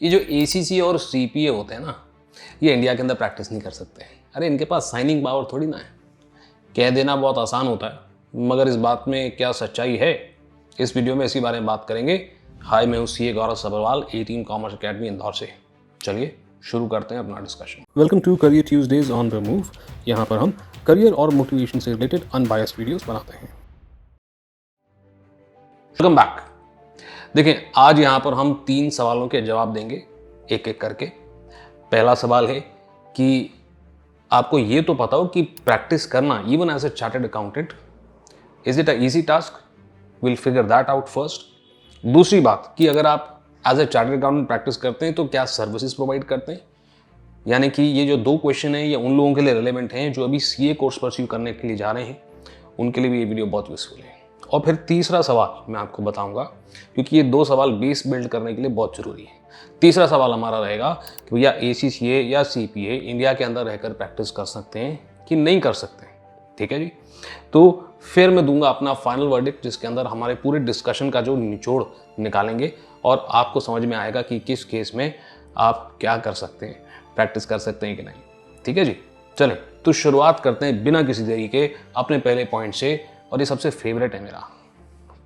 ये जो ACCA और CPA होते हैं ना, ये इंडिया के अंदर प्रैक्टिस नहीं कर सकते। अरे इनके पास साइनिंग पावर थोड़ी ना है। कह देना बहुत आसान होता है, मगर इस बात में क्या सच्चाई है, इस वीडियो में इसी बारे में बात करेंगे। हाय, मैं हूँ CA Gaurav Sabharwal, 18 commerce academy Indore से। चलिए शुरू करते हैं अपना discussion. Welcome to career Tuesdays on the move. यहाँ पर हम करियर और मोटिवेशन से रिलेटेड अनबायस्ड वीडियोस बनाते हैं। Welcome back. देखिए, आज यहाँ पर हम 3 सवालों के जवाब देंगे एक एक करके। पहला सवाल है कि आपको ये तो पता हो कि प्रैक्टिस करना even as a chartered accountant, is it a easy task? Will figure that out first. दूसरी बात कि अगर आप as a chartered accountant practice करते हैं तो क्या सर्विसेज प्रोवाइड करते हैं? यानी कि ये जो 2 क्वेश्चन हैं ये उन लोगों के लिए रिलेवेंट हैं जो अभी CA कोर्स परस्यू करने के लिए जा रहे हैं, उनके लिए भी ये वीडियो बहुत यूजफुल है। और फिर तीसरा सवाल मैं आपको बताऊंगा, क्योंकि ये 2 सवाल बेस बिल्ड करने के लिए बहुत जरूरी है। तीसरा सवाल हमारा रहेगा कि भैया ACCA या CPA इंडिया के अंदर रहकर प्रैक्टिस कर सकते हैं कि नहीं कर सकते। ठीक है जी। तो फिर मैं दूंगा अपना फाइनल वर्डिक्ट, जिसके अंदर हमारे पूरे डिस्कशन का जो निचोड़ निकालेंगे और आपको समझ में आएगा कि किस केस में आप क्या कर सकते हैं, प्रैक्टिस कर सकते हैं कि नहीं। ठीक है जी। चलें तो शुरुआत करते हैं बिना किसी देरी के अपने पहले पॉइंट से, और ये सबसे फेवरेट है मेरा,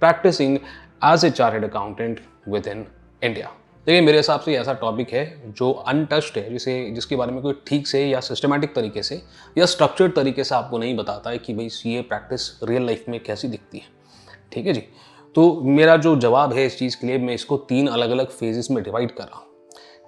practising as a chartered accountant within India. देखिए, मेरे हिसाब से ऐसा टॉपिक है जो अनटच्ड है, जिसके बारे में कोई ठीक से या सिस्टमैटिक तरीके से या स्ट्रक्चर्ड तरीके से आपको नहीं बताता है कि भाई CA प्रैक्टिस रियल लाइफ में कैसी दिखती है। ठीक है जी। तो मेरा जो जवाब है इस चीज़ के लिए, मैं इसको 3 अलग अलग फेजेस में डिवाइड कर रहा हूँ।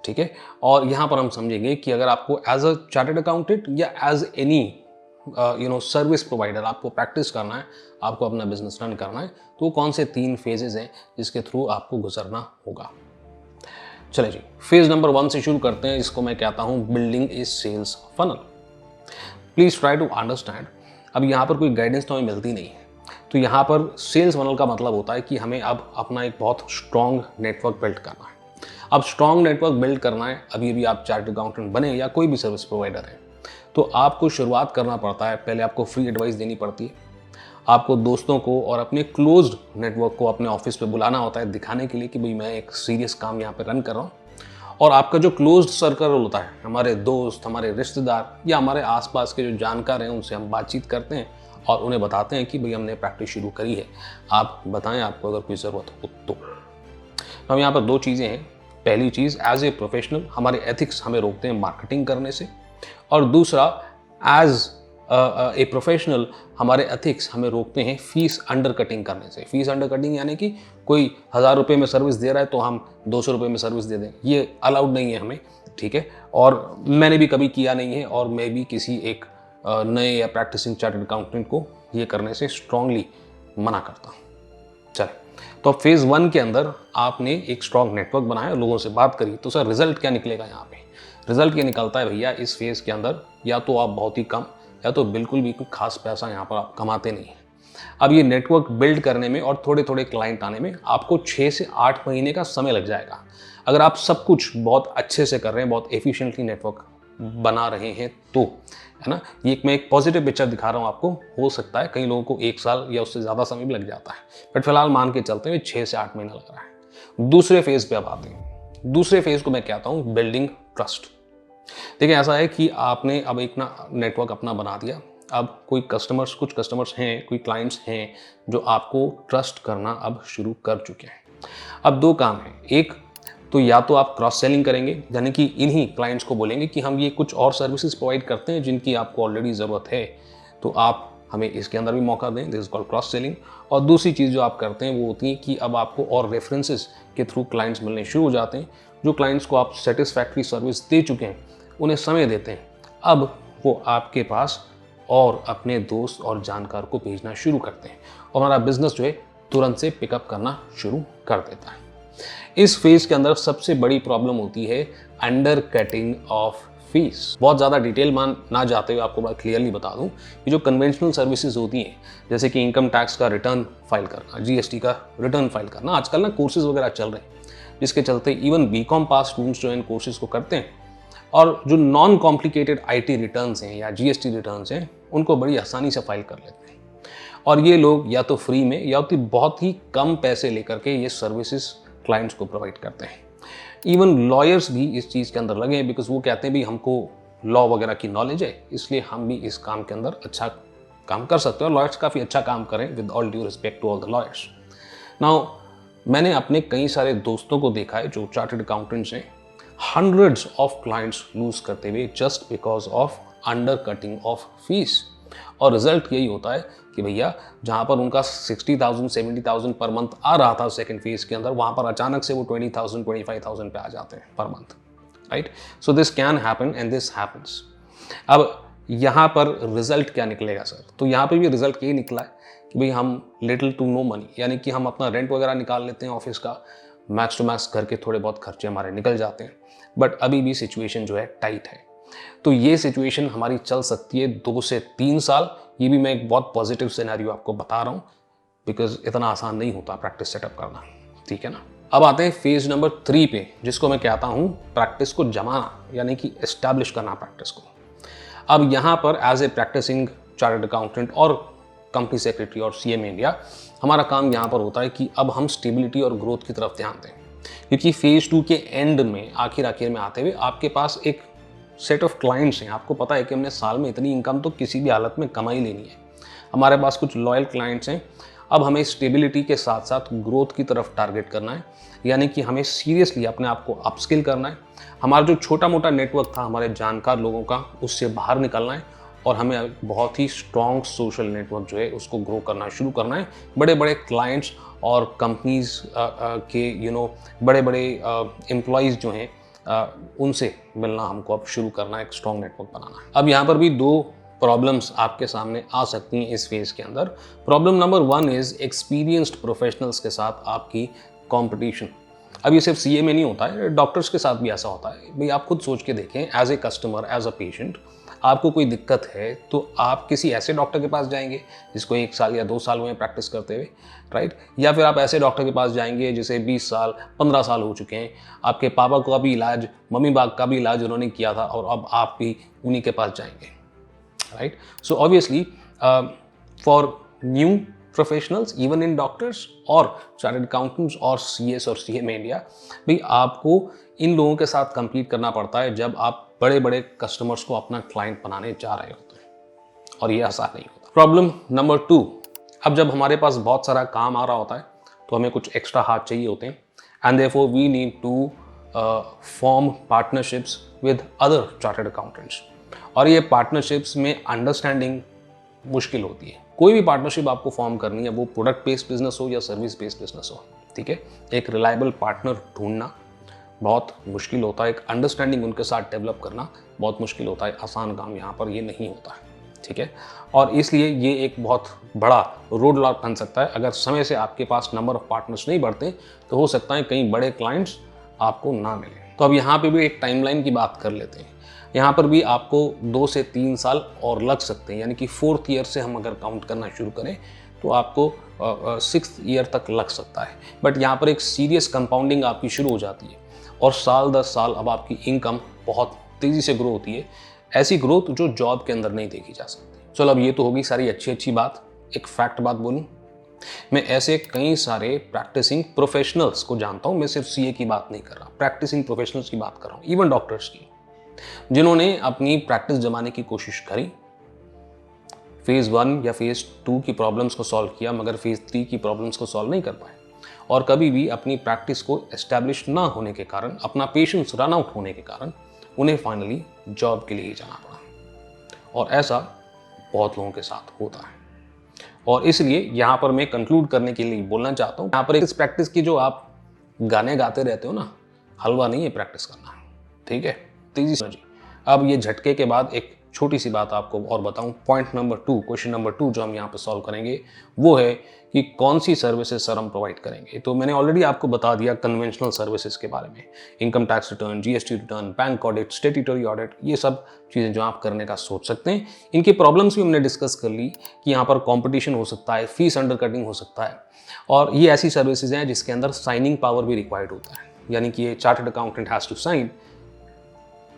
ठीक है। और यहाँ पर हम समझेंगे कि अगर आपको एज अ चार्टर्ड अकाउंटेंट या एज एनी सर्विस प्रोवाइडर आपको प्रैक्टिस करना है, आपको अपना बिजनेस रन करना है, तो कौन से 3 फेजेस हैं जिसके थ्रू आपको गुजरना होगा। चले जी, फेज नंबर 1 से शुरू करते हैं, जिसको मैं कहता हूं building a sales funnel. Please try to understand. अब यहाँ पर कोई गाइडेंस तो हमें मिलती नहीं है, तो यहाँ पर सेल्स फनल का मतलब होता है कि हमें अब अपना एक बहुत स्ट्रॉन्ग नेटवर्क बिल्ड करना है। अब स्ट्रॉन्ग नेटवर्क बिल्ड करना है, अभी आप चार्टर्ड अकाउंटेंट बने या कोई भी सर्विस प्रोवाइडर है, तो आपको शुरुआत करना पड़ता है। पहले आपको फ्री एडवाइस देनी पड़ती है, आपको दोस्तों को और अपने क्लोज्ड नेटवर्क को अपने ऑफिस पे बुलाना होता है, दिखाने के लिए कि भाई मैं एक सीरियस काम यहाँ पे रन कर रहा हूँ। और आपका जो क्लोज्ड सर्कल होता है, हमारे दोस्त, हमारे रिश्तेदार या हमारे आसपास के जो जानकार हैं, उनसे हम बातचीत करते हैं और उन्हें बताते हैं कि भाई हमने प्रैक्टिस शुरू करी है, आप बताएं आपको अगर कोई ज़रूरत हो तो। हम यहाँ पर 2 चीज़ें हैं। पहली चीज़, एज ए प्रोफेशनल हमारे एथिक्स हमें रोकते हैं मार्केटिंग करने से, और दूसरा, एज ए प्रोफेशनल हमारे एथिक्स हमें रोकते हैं फीस अंडर कटिंग करने से। फीस अंडर कटिंग यानी कि कोई 1000 रुपये में सर्विस दे रहा है तो हम 200 रुपये में सर्विस दे दें, ये अलाउड नहीं है हमें। ठीक है। और मैंने भी कभी किया नहीं है, और मैं भी किसी एक नए या प्रैक्टिसिंग चार्टर्ड अकाउंटेंट को ये करने से स्ट्रांगली मना करता हूँ। चले, तो अब फेज़ 1 के अंदर आपने एक स्ट्रॉन्ग नेटवर्क बनाया, लोगों से बात करी, तो सर रिजल्ट क्या निकलेगा यहाँ पे? रिजल्ट ये निकलता है भैया, इस फेज़ के अंदर या तो आप बहुत ही कम या तो बिल्कुल भी कोई खास पैसा यहाँ पर आप कमाते नहीं हैं। अब ये नेटवर्क बिल्ड करने में और थोड़े थोड़े क्लाइंट आने में आपको 6 से 8 महीने का समय लग जाएगा। अगर आप सब कुछ बहुत अच्छे से कर रहे हैं, बहुत एफिशिएंटली नेटवर्क बना रहे हैं तो, है ना। ये मैं एक पॉजिटिव पिक्चर दिखा रहा हूँ आपको। हो सकता है कई लोगों को 1 साल या उससे ज़्यादा समय भी लग जाता है, बट फिलहाल मान के चलते हुए 6 से 8 महीना लग रहा है। दूसरे फेज़ पे अब आते हैं। दूसरे फेज़ को मैं कहता हूँ बिल्डिंग ट्रस्ट। देखिए, ऐसा है कि आपने अब एक ना नेटवर्क अपना बना दिया। अब कुछ कस्टमर्स हैं, कोई क्लाइंट्स हैं जो आपको ट्रस्ट करना अब शुरू कर चुके हैं। अब 2 काम हैं। एक तो या तो आप क्रॉस सेलिंग करेंगे, यानी कि इन्हीं क्लाइंट्स को बोलेंगे कि हम ये कुछ और सर्विसेज प्रोवाइड करते हैं जिनकी आपको ऑलरेडी ज़रूरत है, तो आप हमें इसके अंदर भी मौका दें। This is called cross selling. और दूसरी चीज़ जो आप करते हैं वो होती है कि अब आपको और रेफरेंसेस के थ्रू क्लाइंट्स मिलने शुरू हो जाते हैं। जो क्लाइंट्स को आप सेटिस्फैक्ट्री सर्विस दे चुके हैं, उन्हें समय देते हैं, अब वो आपके पास और अपने दोस्त और जानकार को भेजना शुरू करते हैं, और हमारा बिजनेस जो है तुरंत से पिकअप करना शुरू कर देता है। इस फेज के अंदर सबसे बड़ी प्रॉब्लम होती है अंडर कटिंग ऑफ फीस। बहुत ज़्यादा डिटेल मान ना जाते हुए आपको बड़ा क्लियरली बता दूं, ये जो कन्वेंशनल सर्विसेज होती हैं, जैसे कि इनकम टैक्स का रिटर्न फाइल करना, GST का रिटर्न फाइल करना, आजकल ना कोर्सेज वगैरह चल रहे हैं, जिसके चलते इवन BCom पास स्टूडेंट्स जो इन कोर्सेज को करते हैं, और जो नॉन कॉम्प्लिकेटेड IT रिटर्न्स हैं या GST रिटर्न्स हैं, उनको बड़ी आसानी से फाइल कर लेते हैं। और ये लोग या तो फ्री में या तो बहुत ही कम पैसे लेकर के ये सर्विसेज क्लाइंट्स को प्रोवाइड करते हैं। इवन लॉयर्स भी इस चीज़ के अंदर लगे हैं, बिकॉज वो कहते हैं भी हमको लॉ वगैरह की नॉलेज है, इसलिए हम भी इस काम के अंदर अच्छा काम कर सकते हैं, और लॉयर्स काफ़ी अच्छा काम करें, with all due respect to all the lawyers. Now मैंने अपने कई सारे दोस्तों को देखा है जो चार्टर्ड अकाउंटेंट्स हैं, हंड्रेड्स ऑफ क्लाइंट्स लूज करते हुए just because of undercutting of fees. और रिजल्ट यही होता है कि भैया जहाँ पर उनका 60,000 70,000 पर मंथ आ रहा था सेकंड फेज के अंदर, वहाँ पर अचानक से वो 20,000 25,000 पे आ जाते हैं per month, right. So this can happen and this happens. अब यहाँ पर रिजल्ट क्या निकलेगा सर? तो यहाँ पे भी रिजल्ट यही निकला है कि भाई हम लिटिल टू नो मनी, यानी कि हम अपना रेंट वगैरह निकाल लेते हैं ऑफिस का, मैक्स टू मैक्स घर के थोड़े बहुत खर्चे हमारे निकल जाते हैं, बट अभी भी सिचुएशन जो है टाइट है। तो ये सिचुएशन हमारी चल सकती है 2 से 3 साल। ये भी मैं एक बहुत पॉजिटिव सिनेरियो आपको बता रहा हूँ, बिकॉज इतना आसान नहीं होता प्रैक्टिस सेटअप करना, ठीक है ना। अब आते हैं फेज नंबर 3 पे, जिसको मैं कहता हूँ प्रैक्टिस को जमाना, यानी कि एस्टैब्लिश करना प्रैक्टिस को। अब यहाँ पर as a practising chartered accountant और कंपनी सेक्रेटरी और सीएमए इंडिया, हमारा काम यहाँ पर होता है कि अब हम स्टेबिलिटी और ग्रोथ की तरफ ध्यान दें, क्योंकि फेज 2 के एंड में आखिर में आते हुए आपके पास एक सेट ऑफ क्लाइंट्स हैं। आपको पता है कि हमने साल में इतनी इनकम तो किसी भी हालत में कमाई लेनी है, हमारे पास कुछ लॉयल क्लाइंट्स हैं। अब हमें स्टेबिलिटी के साथ साथ ग्रोथ की तरफ टारगेट करना है, यानी कि हमें सीरियसली अपने आप को अपस्किल करना है। हमारा जो छोटा मोटा नेटवर्क था हमारे जानकार लोगों का, उससे बाहर निकलना है, और हमें बहुत ही स्ट्रॉन्ग सोशल नेटवर्क जो है उसको ग्रो करना शुरू करना है। बड़े बड़े क्लाइंट्स और कंपनीज के बड़े बड़े एम्प्लॉयज़ जो हैं उनसे मिलना हमको अब शुरू करना है, एक स्ट्रॉन्ग नेटवर्क बनाना है। अब यहाँ पर भी 2 प्रॉब्लम्स आपके सामने आ सकती हैं इस फेज के अंदर। Problem number 1 is experienced professionals के साथ आपकी कंपटीशन। अब ये सिर्फ सीए में नहीं होता है, डॉक्टर्स के साथ भी ऐसा होता है। भाई आप खुद सोच के देखें, as a customer, as a patient, आपको कोई दिक्कत है तो आप किसी ऐसे डॉक्टर के पास जाएंगे जिसको 1 साल या 2 साल हुए प्रैक्टिस करते हुए, राइट, या फिर आप ऐसे डॉक्टर के पास जाएंगे जिसे 20 साल 15 साल हो चुके हैं, आपके पापा का भी इलाज, मम्मी बाप का भी इलाज उन्होंने किया था, और अब आप भी उन्हीं के पास जाएंगे, right. So obviously for new professionals, even in doctors और चार्टर्ड अकाउंटेंट्स और सीएस और सीएमए इंडिया, भाई आपको इन लोगों के साथ compete करना पड़ता है जब आप बड़े बड़े कस्टमर्स को अपना क्लाइंट बनाने जा रहे होते हैं, और ये आसान नहीं होता। प्रॉब्लम नंबर 2, अब जब हमारे पास बहुत सारा काम आ रहा होता है तो हमें कुछ एक्स्ट्रा हाथ चाहिए होते हैं, and therefore we need to form partnerships with other chartered accountants. और ये पार्टनरशिप्स में अंडरस्टैंडिंग मुश्किल होती है। कोई भी पार्टनरशिप आपको फॉर्म करनी है, वो प्रोडक्ट बेस्ड बिजनेस हो या सर्विस बेस्ड बिजनेस हो, ठीक है, एक रिलायबल पार्टनर ढूंढना बहुत मुश्किल होता है, एक अंडरस्टैंडिंग उनके साथ डेवलप करना बहुत मुश्किल होता है। आसान काम यहाँ पर ये नहीं होता है, ठीक है। और इसलिए ये एक बहुत बड़ा रोड ब्लॉक बन सकता है। अगर समय से आपके पास नंबर ऑफ पार्टनर्स नहीं बढ़ते तो हो सकता है कई बड़े क्लाइंट्स आपको ना मिले। तो अब यहाँ पे भी एक टाइमलाइन की बात कर लेते हैं। यहाँ पर भी आपको 2 से 3 साल और लग सकते हैं, यानी कि 4th ईयर से हम अगर काउंट करना शुरू करें तो आपको 6th ईयर तक लग सकता है। बट यहाँ पर एक सीरियस कंपाउंडिंग आपकी शुरू हो जाती है, और साल 10 साल अब आपकी इनकम बहुत तेज़ी से ग्रो होती है, ऐसी ग्रोथ जो जॉब के अंदर नहीं देखी जा सकती। चलो अब ये तो होगी सारी अच्छी बात। एक फैक्ट बात बोलूँ, मैं ऐसे कई सारे प्रैक्टिसिंग प्रोफेशनल्स को जानता हूँ, मैं सिर्फ सीए की बात नहीं कर रहा, प्रैक्टिसिंग प्रोफेशनल्स की बात कर रहा हूँ, इवन डॉक्टर्स की, जिन्होंने अपनी प्रैक्टिस जमाने की कोशिश करी, फेज 1 या फेज 2 की प्रॉब्लम्स को सॉल्व किया, मगर फेज 3 की प्रॉब्लम्स को सॉल्व नहीं कर पाए, और कभी भी अपनी प्रैक्टिस को एस्टैब्लिश ना होने के कारण, अपना पेशेंस रन आउट होने के कारण उन्हें फाइनली जॉब के लिए ही जाना पड़ा। और ऐसा बहुत लोगों के साथ होता है। और इसलिए यहाँ पर मैं कंक्लूड करने के लिए बोलना चाहता हूँ, यहाँ पर इस प्रैक्टिस की जो आप गाने गाते रहते हो ना, हलवा नहीं है प्रैक्टिस करना, ठीक है, तेजी से। अब ये झटके के बाद एक छोटी सी बात आपको और बताऊं। पॉइंट नंबर 2, क्वेश्चन नंबर 2 जो हम यहाँ पे सॉल्व करेंगे वो है कि कौन सी सर्विसेज सर हम प्रोवाइड करेंगे। तो मैंने ऑलरेडी आपको बता दिया कन्वेंशनल सर्विसेज के बारे में, income tax return, GST return, bank audit, statutory audit, ये सब चीज़ें जो आप करने का सोच सकते हैं। इनकी प्रॉब्लम्स भी हमने डिस्कस कर ली कि यहाँ पर कॉम्पिटिशन हो सकता है, फीस अंडर कटिंग हो सकता है, और ये ऐसी सर्विसेज हैं जिसके अंदर साइनिंग पावर भी रिक्वायर्ड होता है, यानी कि ये chartered accountant has to sign.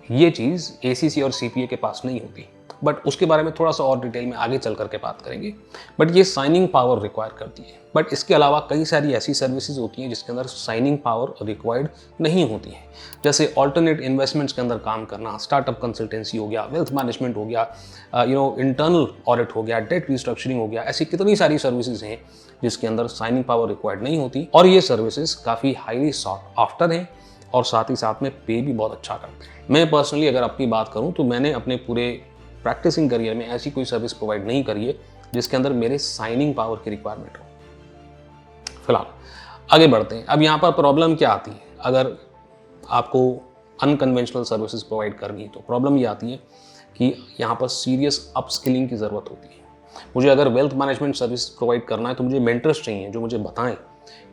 ये चीज़ एसीसी और सीपीए के पास नहीं होती। बट उसके बारे में थोड़ा सा और डिटेल में आगे चल करके बात करेंगे। बट ये साइनिंग पावर रिक्वायर करती है। बट इसके अलावा कई सारी ऐसी सर्विसेज होती हैं जिसके अंदर साइनिंग पावर रिक्वायर्ड नहीं होती है, जैसे ऑल्टरनेट इन्वेस्टमेंट्स के अंदर काम करना, स्टार्टअप कंसल्टेंसी हो गया, वेल्थ मैनेजमेंट हो गया, इंटरनल ऑडिट हो गया, डेट रिस्ट्रक्चरिंग हो गया। ऐसी कितनी सारी सर्विसेज हैं जिसके अंदर साइनिंग पावर रिक्वायर्ड नहीं होती, और ये सर्विसेज काफ़ी हाईली सॉट आफ्टर हैं और साथ ही साथ में पे भी बहुत अच्छा करते हैं। मैं पर्सनली अगर अपनी बात करूं तो मैंने अपने पूरे प्रैक्टिसिंग करियर में ऐसी कोई सर्विस प्रोवाइड नहीं करी है जिसके अंदर मेरे साइनिंग पावर की रिक्वायरमेंट हो। फिलहाल आगे बढ़ते हैं। अब यहाँ पर प्रॉब्लम क्या आती है, अगर आपको अनकन्वेंशनल सर्विसेज प्रोवाइड करनी तो प्रॉब्लम ये आती है कि यहाँ पर सीरियस अपस्किलिंग की ज़रूरत होती है। मुझे अगर वेल्थ मैनेजमेंट सर्विस प्रोवाइड करना है तो मुझे मेंटर्स चाहिए जो मुझे बताएं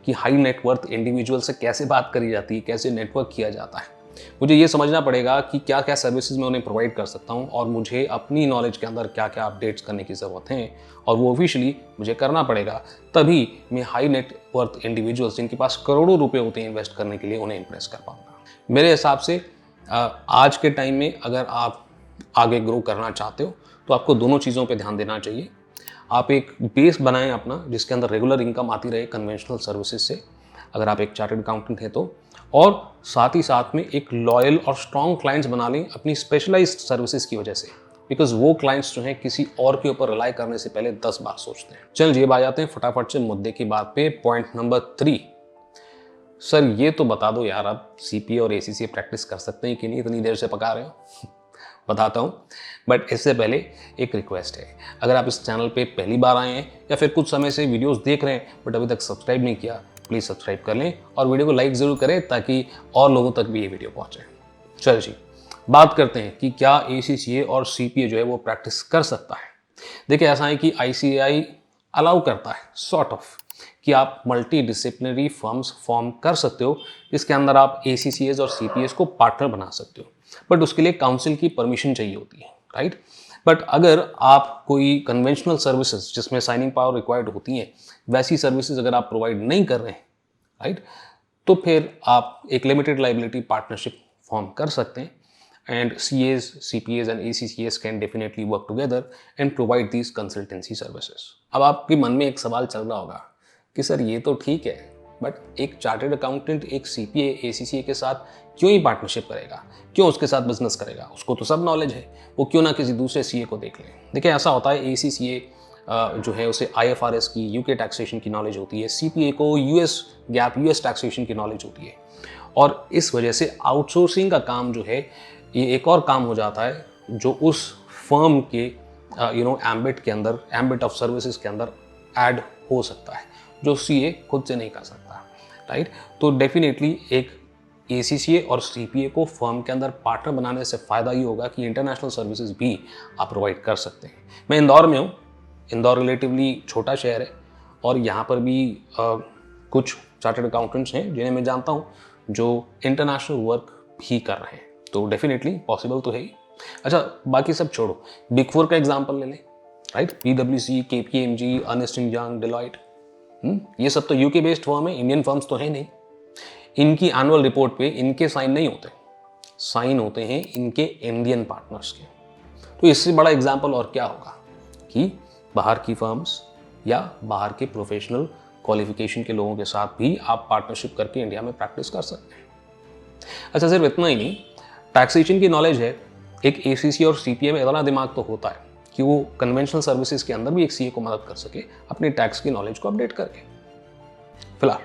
कि हाई नेटवर्थ इंडिविजुअल से कैसे बात करी जाती है, कैसे नेटवर्क किया जाता है। मुझे ये समझना पड़ेगा कि क्या क्या सर्विसेज मैं उन्हें प्रोवाइड कर सकता हूँ और मुझे अपनी नॉलेज के अंदर क्या क्या अपडेट्स करने की ज़रूरत है, और वो ऑफिशियली मुझे करना पड़ेगा। तभी मैं हाई नेटवर्थ इंडिविजुअल्स जिनके पास करोड़ों रुपए होते हैं इन्वेस्ट करने के लिए, उन्हें इंप्रेस कर पाऊंगा। मेरे हिसाब से आज के टाइम में अगर आप आगे ग्रो करना चाहते हो तो आपको दोनों चीज़ों पर ध्यान देना चाहिए। आप एक बेस बनाएं अपना जिसके अंदर रेगुलर इनकम आती रहे कन्वेंशनल सर्विसेज से, अगर आप एक चार्टर्ड अकाउंटेंट हैं तो, और साथ ही साथ में एक लॉयल और स्ट्रॉन्ग क्लाइंट्स बना लें अपनी स्पेशलाइज्ड सर्विसेज की वजह से, बिकॉज वो क्लाइंट्स जो हैं किसी और के ऊपर रिलाई करने से पहले 10 बार सोचते हैं। चलिए अब आ जाते हैं फटाफट से मुद्दे की बात पे। पॉइंट नंबर 3, सर ये तो बता दो यार, आप सीपीए और एसीसीए प्रैक्टिस कर सकते हैं कि नहीं, इतनी देर से पका रहे हो। बताता हूँ, बट इससे पहले एक रिक्वेस्ट है, अगर आप इस चैनल पे पहली बार आए हैं या फिर कुछ समय से वीडियोस देख रहे हैं बट अभी तक सब्सक्राइब नहीं किया, प्लीज़ सब्सक्राइब कर लें और वीडियो को लाइक ज़रूर करें ताकि और लोगों तक भी ये वीडियो पहुँचे। चलो जी, बात करते हैं कि क्या एसीसीए और सीपीए जो है वो प्रैक्टिस कर सकता है। देखिए ऐसा है कि आईसीएआई अलाउ करता है सॉर्ट ऑफ कि आप मल्टी डिसिप्लिनरी फर्म्स फॉर्म कर सकते हो, इसके अंदर आप एसीसीएस और सीपीएस को पार्टनर बना सकते हो, बट उसके लिए काउंसिल की परमिशन चाहिए होती है, राइट। बट अगर आप कोई कन्वेंशनल सर्विसेज जिसमें साइनिंग पावर रिक्वायर्ड होती हैं, वैसी सर्विसेज अगर आप प्रोवाइड नहीं कर रहे हैं, राइट, तो फिर आप एक लिमिटेड लाइबिलिटी पार्टनरशिप फॉर्म कर सकते हैं, and CS, CPS and ACCS can definitely work together and provide these consultancy services. अब आपके मन में एक सवाल चल रहा होगा कि सर ये तो ठीक है, बट एक चार्टर्ड अकाउंटेंट एक सीपीए एसीसीए के साथ क्यों ही पार्टनरशिप करेगा, क्यों उसके साथ बिजनेस करेगा, उसको तो सब नॉलेज है, वो क्यों ना किसी दूसरे सीए को देख ले। देखिए ऐसा होता है, एसीसीए जो है उसे आईएफआरएस की, यूके टैक्सेशन की नॉलेज होती है, सीपीए को यूएस गैप, यूएस टैक्सेशन की नॉलेज होती है, और इस वजह से आउटसोर्सिंग का काम जो है ये एक और काम हो जाता है जो उस फर्म के एम्बिट के अंदर, एम्बिट ऑफ सर्विसेज के अंदर ऐड हो सकता है, जो सीए खुद से नहीं कर सकता, राइट। तो डेफिनेटली एक एसीसीए और सीपीए को फर्म के अंदर पार्टनर बनाने से फ़ायदा ये होगा कि इंटरनेशनल सर्विसेज भी आप प्रोवाइड कर सकते हैं। मैं इंदौर में हूँ, इंदौर रिलेटिवली छोटा शहर है और यहाँ पर भी कुछ चार्टर्ड अकाउंटेंट्स हैं जिन्हें मैं जानता हूँ जो इंटरनेशनल वर्क भी कर रहे हैं, तो डेफिनेटली पॉसिबल तो है ही। अच्छा बाकी सब छोड़ो, बिग फोर का एग्जाम्पल ले लें, राइट, पीडब्ल्यूसी, KPMG, Ernst and Young, Deloitte, ये सब तो यूके बेस्ड फर्म है, इंडियन फर्म्स तो है नहीं। इनकी एनुअल रिपोर्ट पे इनके साइन नहीं होते, साइन होते हैं इनके इंडियन पार्टनर्स के। तो इससे बड़ा एग्जाम्पल और क्या होगा कि बाहर की फर्म्स या बाहर के प्रोफेशनल क्वालिफिकेशन के लोगों के साथ भी आप पार्टनरशिप करके इंडिया में प्रैक्टिस कर सकते हैं। अच्छा सिर्फ इतना ही नहीं, टैक्सेशन की नॉलेज है, एक एसीसी और सीपीए में इतना दिमाग तो होता है कि वो कन्वेंशनल सर्विसेज के अंदर भी एक सीए को मदद कर सके अपनी टैक्स की नॉलेज को अपडेट करके। फिलहाल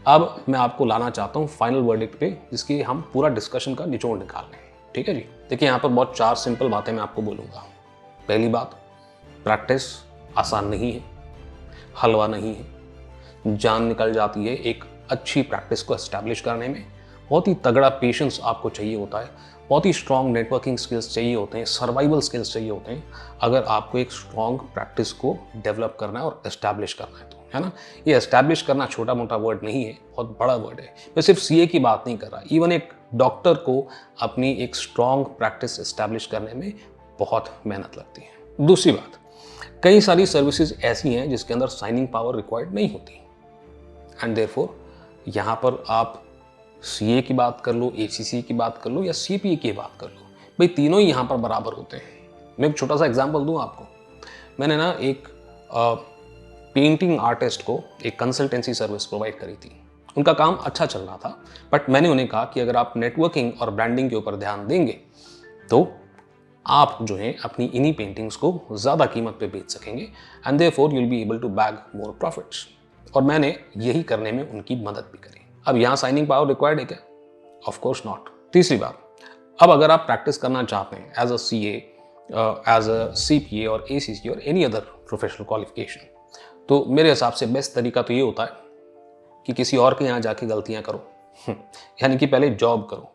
अब मैं आपको लाना चाहता हूँ फाइनल वर्डिक्ट पे, जिसकी हम पूरा डिस्कशन का निचोड़ निकाल लें, ठीक है जी। देखिए यहाँ पर बहुत 4 सिंपल बातें मैं आपको बोलूँगा। पहली बात, प्रैक्टिस आसान नहीं है, हलवा नहीं है, जान निकल जाती है एक अच्छी प्रैक्टिस को एस्टैब्लिश करने में। बहुत ही तगड़ा पेशेंस आपको चाहिए होता है, बहुत ही स्ट्रॉन्ग नेटवर्किंग स्किल्स चाहिए होते हैं, सर्वाइवल स्किल्स चाहिए होते हैं, अगर आपको एक स्ट्रॉन्ग प्रैक्टिस को डेवलप करना है और एस्टैब्लिश करना है तो, है ना। ये एस्टैब्लिश करना छोटा मोटा वर्ड नहीं है, बहुत बड़ा वर्ड है। मैं सिर्फ सीए की बात नहीं कर रहा, इवन एक डॉक्टर को अपनी एक स्ट्रॉन्ग प्रैक्टिस एस्टैब्लिश करने में बहुत मेहनत लगती है। दूसरी बात, कई सारी सर्विसेज ऐसी हैं जिसके अंदर साइनिंग पावर रिक्वायर्ड नहीं होती, एंड देयरफॉर यहाँ पर आप सीए की बात कर लो, एसीसी की बात कर लो या सीपीए की बात कर लो, भाई तीनों ही यहाँ पर बराबर होते हैं, मैं एक छोटा सा एग्जाम्पल दूँ आपको। मैंने ना एक पेंटिंग आर्टिस्ट को एक कंसल्टेंसी सर्विस प्रोवाइड करी थी। उनका काम अच्छा चल रहा था, बट मैंने उन्हें कहा कि अगर आप नेटवर्किंग और ब्रांडिंग के ऊपर ध्यान देंगे तो आप जो है अपनी इन्हीं पेंटिंग्स को ज़्यादा कीमत पे बेच सकेंगे and therefore you will be able to bag more profits. और मैंने यही करने में उनकी मदद भी करी। अब यहाँ साइनिंग पावर रिक्वायर्ड है क्या? Of course not. तीसरी बात, अब अगर आप प्रैक्टिस करना चाहते हैं as a CA, as a CPA और ACC और एनी अदर प्रोफेशनल क्वालिफिकेशन, तो मेरे हिसाब से बेस्ट तरीका तो ये होता है कि किसी और के यहाँ जाके गलतियाँ करो। यानी कि पहले जॉब करो,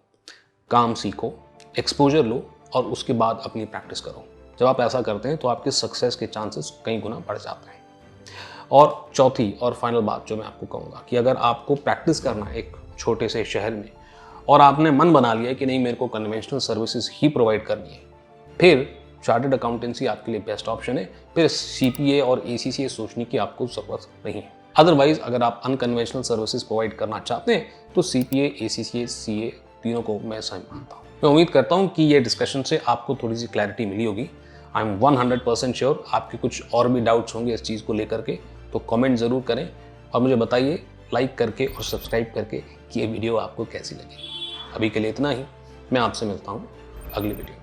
काम सीखो, एक्सपोजर लो और उसके बाद अपनी प्रैक्टिस करो। जब आप ऐसा करते हैं तो आपके सक्सेस के चांसेस कई गुना बढ़ जाते हैं। और चौथी और फाइनल बात जो मैं आपको कहूँगा कि अगर आपको प्रैक्टिस करना है एक छोटे से शहर में और आपने मन बना लिया कि नहीं मेरे को कन्वेंशनल सर्विसेज ही प्रोवाइड करनी है, फिर चार्टर्ड अकाउंटेंसी आपके लिए बेस्ट ऑप्शन है। फिर CPA और ACCA सोचने की आपको ज़रूरत नहीं है। अदरवाइज अगर आप अनकन्वेंशनल सर्विसेज प्रोवाइड करना चाहते हैं तो CPA, ACCA, CA तीनों को मैं सही मानता हूँ। मैं उम्मीद करता हूँ कि ये डिस्कशन से आपको थोड़ी सी क्लैरिटी मिली होगी। आई एम 100% श्योर आपके कुछ और भी डाउट्स होंगे इस चीज़ को लेकर के, तो कमेंट ज़रूर करें और मुझे बताइए लाइक करके और सब्सक्राइब करके कि ये वीडियो आपको कैसी लगी। अभी के लिए इतना ही। मैं आपसे मिलता हूँ अगली वीडियो।